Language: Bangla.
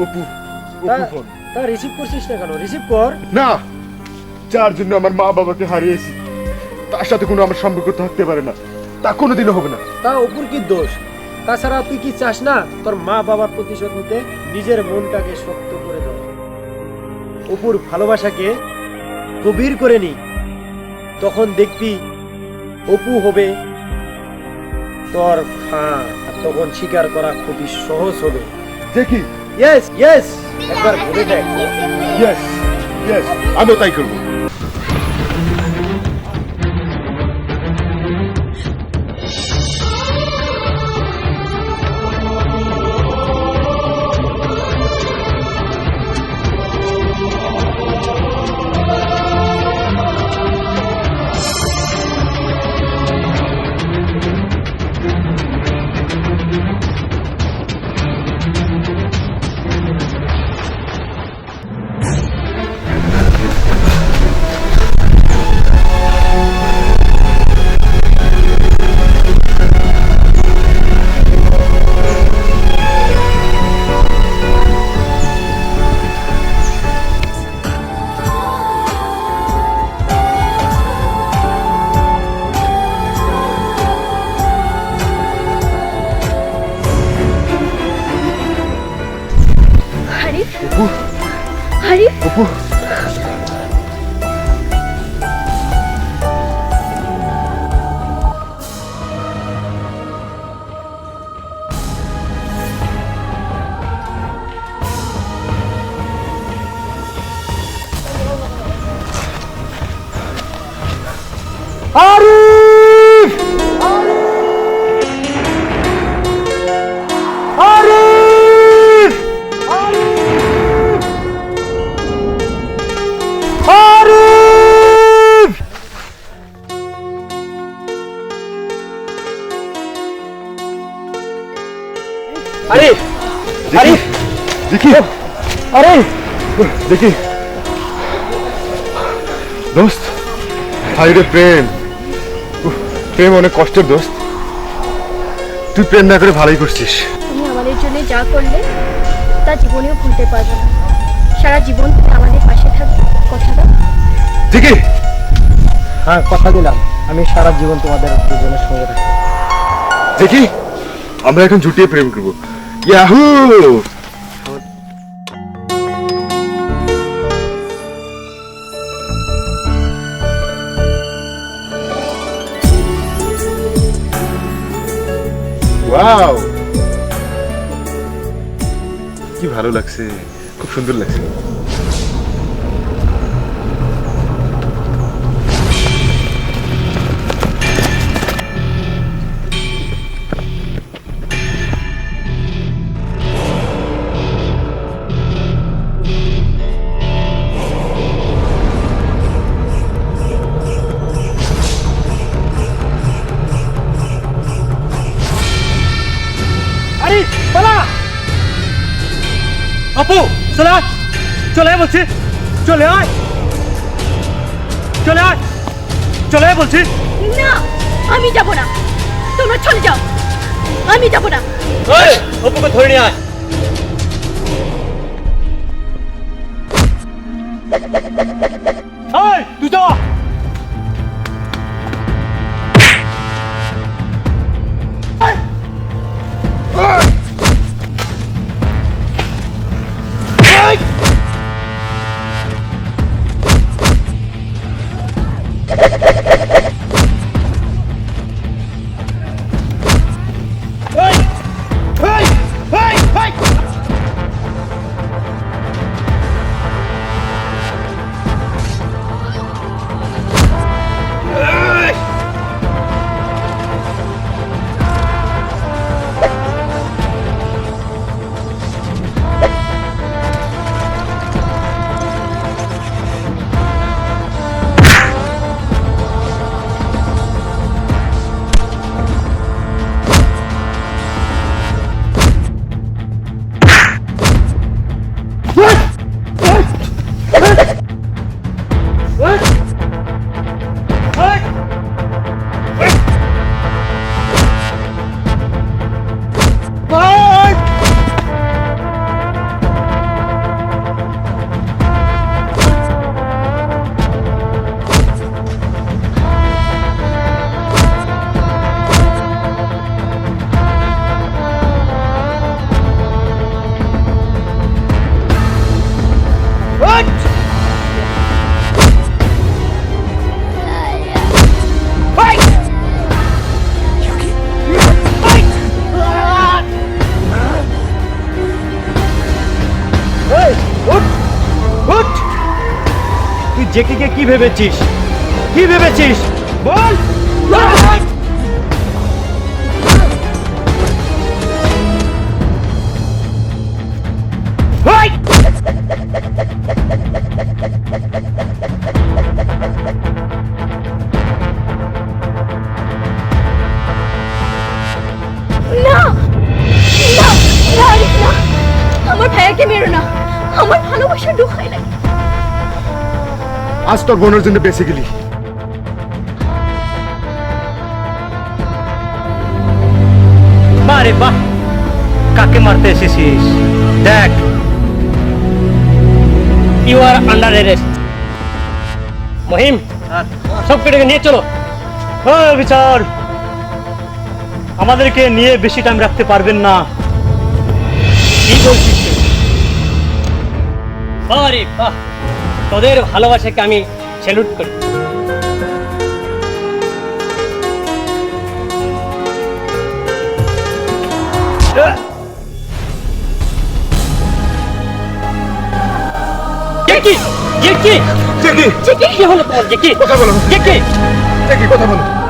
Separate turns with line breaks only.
অপু ফোন।
তা রিসিভ করছিস না কেন? রিসিভ কর।
না, যার জন্য আমার মা বাবাকে হারিয়েছি তার সাথে কোনো আমার সম্পর্ক থাকতে পারে না, তা কোনোদিনও হবে না।
তা অপুর কি দোষ? তাছাড়া তুই কি চাস না তোর মা বাবার প্রতিশোধ নিতে? নিজের মনটাকে শক্ত করে দাও, অপুর ভালোবাসাকে গভীর করে নি, তখন দেখবি অপু হবে তোর ফাঁ, আর তখন স্বীকার করা খুবই সহজ হবে।
দেখি।
ইয়েস ইয়েস, একবার ভেবে দেখ।
ইয়েস ইয়েস, আমিও তাই করবো। অপু, অপু,
আরিফ! আরিফ! আরিফ! আরিফ! আরিফ!
দেখি
আরিফ!
দেখি দোস্ত, হাইরে প্রেম। উফ, প্রেম অনেক কষ্টের দোস্ত, তুই প্রেম না করে ভালোই করছিস।
তুমি আমাদের জন্য যা করলে তা জীবনেও ভুলতে পারবো না। সারা জীবন তুমি আমাদের পাশে থাকবে, কথা দাও।
দেখি।
হ্যাঁ, কথা দিলাম, আমি সারা জীবন তোমাদের দুজনের সঙ্গে থাকবো।
দেখি, আমরা এখন জুটিয়ে প্রেম করবো। ইয়াহু! ওয়াও, কি ভালো লাগছে, খুব সুন্দর লাগছে।
আরিফ, পালা! অপু, চলে আয়, চলে আয় বলছি, চলে আয়, চলে আয়, চলে আয় বলছি।
না, আমি যাব না, তোমরা চলে যাও, আমি যাব না।
এই, অপুকে ধরে নিয়ে আয়। এই, তুই যা। জেকিকে কি ভেবেছিস? কি ভেবেছিস বল। হাই!
না না না আরিফ, না, আমার ভাইয়াকে মেরো না, আমার ভালোবাসা দোহাই লাগে।
আজ তোর বোনের জন্য বেঁচে গেলি।
বারে বাহ, কাকে মারতে এসেছিস? দেখ, you are under arrest. Mahim, সব কেটে নিয়ে চলো। বিচার, আমাদেরকে নিয়ে বেশি টাইম রাখতে পারবেন না। কি বলছিস? আরে বাহ, তোদের ভালোবাসাকে আমি স্যালুট করি।
জেকি,
কি হলো তোমার?
কথা বলো।
জেকি,
জেকি, কথা বলো।